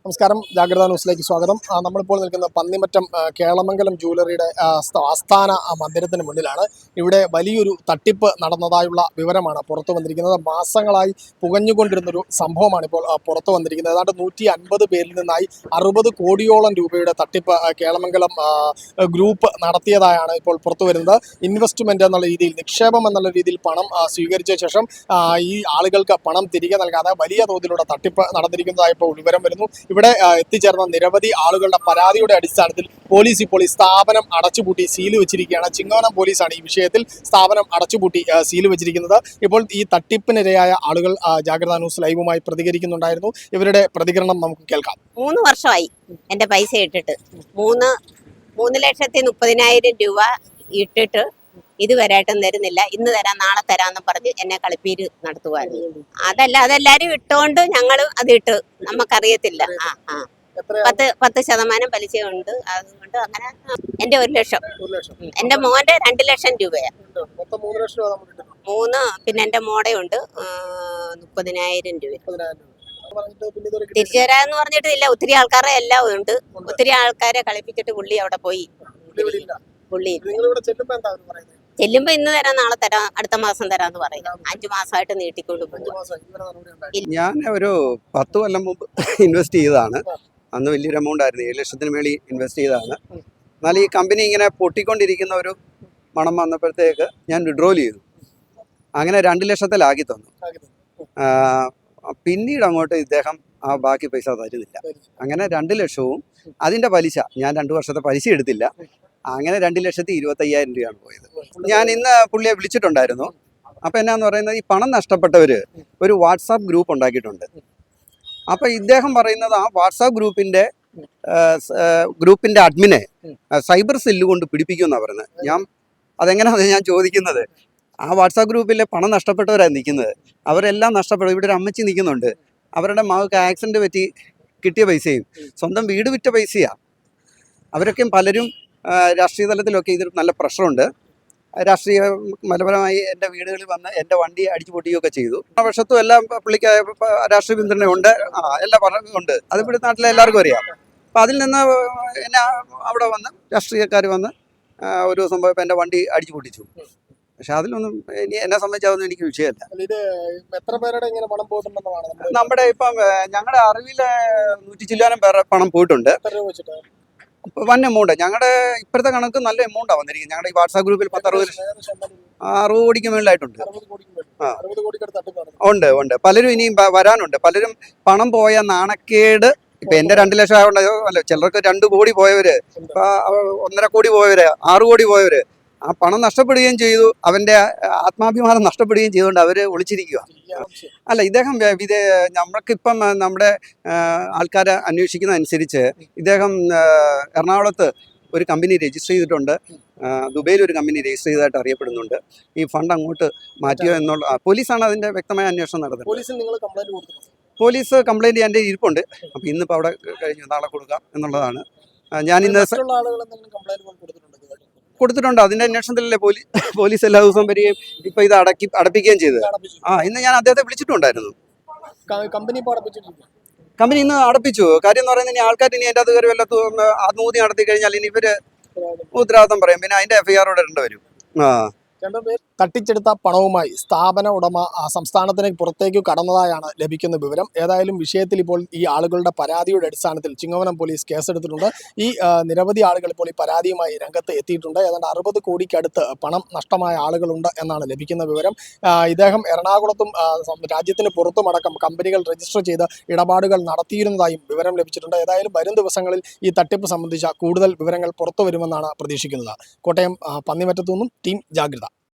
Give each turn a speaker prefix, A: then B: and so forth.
A: നമസ്കാരം, ജാഗ്രത ന്യൂസിലേക്ക് സ്വാഗതം. നമ്മളിപ്പോൾ നിൽക്കുന്ന പന്നിമറ്റം കേളമംഗലം ജ്വല്ലറിയുടെ ആസ്ഥാന മന്ദിരത്തിന് മുന്നിലാണ്. ഇവിടെ വലിയൊരു തട്ടിപ്പ് നടന്നതായുള്ള വിവരമാണ് പുറത്തു വന്നിരിക്കുന്നത്. മാസങ്ങളായി പുകഞ്ഞുകൊണ്ടിരുന്നൊരു സംഭവമാണ് ഇപ്പോൾ പുറത്തു വന്നിരിക്കുന്നത്. ഏതാണ്ട് 150 പേരിൽ നിന്നായി 60 കോടിയോളം രൂപയുടെ തട്ടിപ്പ് കേളമംഗലം ഗ്രൂപ്പ് നടത്തിയതായാണ് ഇപ്പോൾ പുറത്തു വരുന്നത്. ഇൻവെസ്റ്റ്മെന്റ് എന്നുള്ള രീതിയിൽ, നിക്ഷേപം എന്നുള്ള രീതിയിൽ പണം സ്വീകരിച്ച ശേഷം ഈ ആളുകൾക്ക് പണം തിരികെ നൽകാതെ വലിയ തോതിലുള്ള തട്ടിപ്പ് നടന്നിരിക്കുന്നതായി ഇപ്പോൾ വിവരം വരുന്നു. ഇവിടെ എത്തിച്ചേർന്ന നിരവധി ആളുകളുടെ പരാതിയുടെ അടിസ്ഥാനത്തിൽ പോലീസ് ഇപ്പോൾ ഈ സ്ഥാപനം അടച്ചുപൂട്ടി സീൽ വെച്ചിരിക്കുകയാണ്. ചിങ്ങവനം പോലീസാണ് ഈ വിഷയത്തിൽ സ്ഥാപനം അടച്ചുപൂട്ടി സീൽ വെച്ചിരിക്കുന്നത്. ഇപ്പോൾ ഈ തട്ടിപ്പിനിരയായ ആളുകൾ ജാഗ്രത ന്യൂസ് ലൈവുമായി പ്രതികരിക്കുന്നുണ്ടായിരുന്നു. ഇവരുടെ പ്രതികരണം നമുക്ക് കേൾക്കാം.
B: 3 വർഷമായി എന്റെ പൈസ ഇട്ടിട്ട് 3,30,000 രൂപ ഇട്ടിട്ട് ഇതുവരെയായിട്ടും തരുന്നില്ല. ഇന്ന് തരാം, നാളെ തരാന്ന് പറഞ്ഞ് എന്നെ കളിപ്പീര് നടത്തുവായിരുന്നു. അതെല്ലാരും ഇട്ടോണ്ട് ഞങ്ങളും അത് ഇട്ട്, നമുക്കറിയത്തില്ല. 10% പലിശയുണ്ട്. അതുകൊണ്ട് അങ്ങനെ എന്റെ 1 ലക്ഷം, എന്റെ മോന്റെ 2 ലക്ഷം രൂപയാണ്. 3, പിന്നെ എന്റെ മോടെ ഉണ്ട് 30,000 രൂപ. തിരിച്ചു തരാന്ന് പറഞ്ഞിട്ടില്ല. ഒത്തിരി ആൾക്കാരെ എല്ലാം ഉണ്ട്. ഒത്തിരി ആൾക്കാരെ കളിപ്പിച്ചിട്ട് പുള്ളി അവിടെ പോയി. പുള്ളി ചെല്ലുമ്പോ ഇന്ന് തരാം, നാളെ തരാം, അടുത്ത മാസം തരാന്ന് പറയും. 5 മാസമായിട്ട് നീട്ടിക്കൊണ്ട് പോകും.
C: ഞാൻ ഒരു 10 കൊല്ലം മുമ്പ് ഇൻവെസ്റ്റ് ചെയ്തതാണ്. അന്ന് വലിയൊരു എമൗണ്ട് ആയിരുന്നു, 7 ലക്ഷത്തിന് മേളിൽ ഇൻവെസ്റ്റ് ചെയ്തതാണ്. എന്നാൽ ഈ കമ്പനി ഇങ്ങനെ പൊട്ടിക്കൊണ്ടിരിക്കുന്ന ഒരു മണം വന്നപ്പോഴത്തേക്ക് ഞാൻ വിഡ്രോൽ ചെയ്തു. അങ്ങനെ 2 ലക്ഷത്തിലാക്കി തന്നു. പിന്നീട് അങ്ങോട്ട് ഇദ്ദേഹം ആ ബാക്കി പൈസ തരുന്നില്ല. അങ്ങനെ 2 ലക്ഷവും അതിൻ്റെ പലിശ, ഞാൻ 2 വർഷത്തെ പലിശ എടുത്തില്ല. അങ്ങനെ 2,25,000 രൂപയാണ് പോയത്. ഞാൻ ഇന്ന് പുള്ളിയെ വിളിച്ചിട്ടുണ്ടായിരുന്നു. അപ്പം എന്നാന്ന് പറയുന്നത്, ഈ പണം നഷ്ടപ്പെട്ടവർ ഒരു വാട്സാപ്പ് ഗ്രൂപ്പ് ഉണ്ടാക്കിയിട്ടുണ്ട്. അപ്പം ഇദ്ദേഹം പറയുന്നത് ആ വാട്സാപ്പ് ഗ്രൂപ്പിൻ്റെ അഡ്മിനെ സൈബർ സെല്ല് കൊണ്ട് പിടിപ്പിക്കുമെന്നാണ് പറയുന്നത്. അതെങ്ങനെയാണെന്ന് ഞാൻ ചോദിക്കുന്നത്. ആ വാട്സാപ്പ് ഗ്രൂപ്പിലെ പണം നഷ്ടപ്പെട്ടവരാണ് നിൽക്കുന്നത്. അവരെല്ലാം നഷ്ടപ്പെടും. ഇവിടെ ഒരു അമ്മച്ചി നിൽക്കുന്നുണ്ട്. അവരുടെ മകൾക്ക് ആക്സിഡൻറ്റ് പറ്റി കിട്ടിയ പൈസയും സ്വന്തം വീട് വിറ്റ പൈസയാണ്. അവരൊക്കെയും പലരും രാഷ്ട്രീയ തലത്തിലൊക്കെ ഇതിൽ നല്ല പ്രഷറുണ്ട്. രാഷ്ട്രീയ മലപരമായി എൻ്റെ വീടുകളിൽ വന്ന് എൻ്റെ വണ്ടി അടിച്ചു പൊട്ടിക്കുകയൊക്കെ ചെയ്തു. വർഷത്തും എല്ലാം പുള്ളിക്ക് രാഷ്ട്രീയ പിന്തുണയുണ്ട്, എല്ലാം ഉണ്ട്. അത് ഇവിടെ നാട്ടിലെ എല്ലാവർക്കും അറിയാം. അപ്പം അതിൽ നിന്ന് എന്നെ അവിടെ വന്ന് രാഷ്ട്രീയക്കാർ വന്ന് ഒരു ദിവസം പോയപ്പോൾ എൻ്റെ വണ്ടി അടിച്ചു പൊട്ടിച്ചു. പക്ഷെ അതിലൊന്നും എന്നെ സംബന്ധിച്ചതൊന്നും എനിക്ക് വിഷയമല്ല. നമ്മുടെ ഇപ്പം ഞങ്ങളുടെ അറിവിൽ 100 ചില്ലാനം പേരുടെ പണം പോയിട്ടുണ്ട്. വൻ എമൗണ്ട്. ഞങ്ങളുടെ ഇപ്പോഴത്തെ കണക്ക് നല്ല എമൗണ്ടാണ് വന്നിരിക്കുന്നത്. ഞങ്ങളുടെ ഈ വാട്സാപ്പ് ഗ്രൂപ്പിൽ 60 കോടിക്ക് മുകളിലായിട്ടുണ്ട്. ഉണ്ട്. പലരും ഇനിയും വരാനുണ്ട്. പലരും പണം പോയ നാണക്കേട്. ഇപ്പം എൻ്റെ 2 ലക്ഷം ആയതുകൊണ്ട് ചിലർക്ക് 2 കോടി പോയവര്, 1.5 കോടി പോയവര്, 6 കോടി പോയവര്, ആ പണം നഷ്ടപ്പെടുകയും ചെയ്തു. അവൻ്റെ ആത്മാഭിമാനം നഷ്ടപ്പെടുകയും ചെയ്തുകൊണ്ട് അവർ ഒളിച്ചിരിക്കുക. ഇദ്ദേഹം നമ്മൾക്കിപ്പം നമ്മുടെ ആൾക്കാരെ അന്വേഷിക്കുന്നതനുസരിച്ച് ഇദ്ദേഹം എറണാകുളത്ത് ഒരു കമ്പനി രജിസ്റ്റർ ചെയ്തിട്ടുണ്ട്. ദുബൈയിൽ ഒരു കമ്പനി രജിസ്റ്റർ ചെയ്തതായിട്ട് അറിയപ്പെടുന്നുണ്ട്. ഈ ഫണ്ട് അങ്ങോട്ട് മാറ്റിയോ എന്നുള്ള പോലീസാണ് അതിൻ്റെ വ്യക്തമായ അന്വേഷണം നടത്തുന്നത്. പോലീസ് കംപ്ലൈൻറ്റ് എൻ്റെ ഇരിപ്പുണ്ട്. അപ്പം ഇന്നിപ്പോൾ അവിടെ കഴിഞ്ഞു, നാളെ കൊടുക്കാം എന്നുള്ളതാണ്. ഞാൻ ഇന്ന് കൊടുത്തിട്ടുണ്ട്. അതിൻ്റെ അന്വേഷണത്തിലല്ലേ പോലീസ് എല്ലാ ദിവസവും വരികയും ഇപ്പം ഇത് അടപ്പിക്കുകയും ചെയ്തത്. ഇന്ന് ഞാൻ അദ്ദേഹത്തെ വിളിച്ചിട്ടുണ്ടായിരുന്നു. കമ്പനി ഇന്ന് അടപ്പിച്ചു. കാര്യം എന്ന് പറയുന്നത്, ഇനി ആൾക്കാർ ഇനി എൻ്റെ അത് കയറി വല്ല ആത്മഹത്യ നടത്തി കഴിഞ്ഞാൽ ഇനി ഇവർ ഉത്തരവാദിത്തം പറയും. പിന്നെ അതിൻ്റെ FIR ഇടേണ്ടി വരും.
A: തട്ടിച്ചെടുത്ത പണവുമായി സ്ഥാപന ഉടമ സംസ്ഥാനത്തിന് പുറത്തേക്ക് കടന്നതായാണ് ലഭിക്കുന്ന വിവരം. ഏതായാലും വിഷയത്തിൽ ഇപ്പോൾ ഈ ആളുകളുടെ പരാതിയുടെ അടിസ്ഥാനത്തിൽ ചിങ്ങവനം പോലീസ് കേസെടുത്തിട്ടുണ്ട്. ഈ നിരവധി ആളുകൾ ഇപ്പോൾ ഈ പരാതിയുമായി രംഗത്ത് എത്തിയിട്ടുണ്ട്. ഏതാണ്ട് 60 കോടിക്കടുത്ത് പണം നഷ്ടമായ ആളുകളുണ്ട് എന്നാണ് ലഭിക്കുന്ന വിവരം. ഇദ്ദേഹം എറണാകുളത്തും രാജ്യത്തിന് പുറത്തുമടക്കം കമ്പനികൾ രജിസ്റ്റർ ചെയ്ത് ഇടപാടുകൾ നടത്തിയിരുന്നതായും വിവരം ലഭിച്ചിട്ടുണ്ട്. ഏതായാലും വരും ദിവസങ്ങളിൽ ഈ തട്ടിപ്പ് സംബന്ധിച്ച കൂടുതൽ വിവരങ്ങൾ പുറത്തു വരുമെന്നാണ് പ്രതീക്ഷിക്കുന്നത്. കോട്ടയം പന്നിമറ്റത്തു നിന്നും ടീം ജാഗ്രത.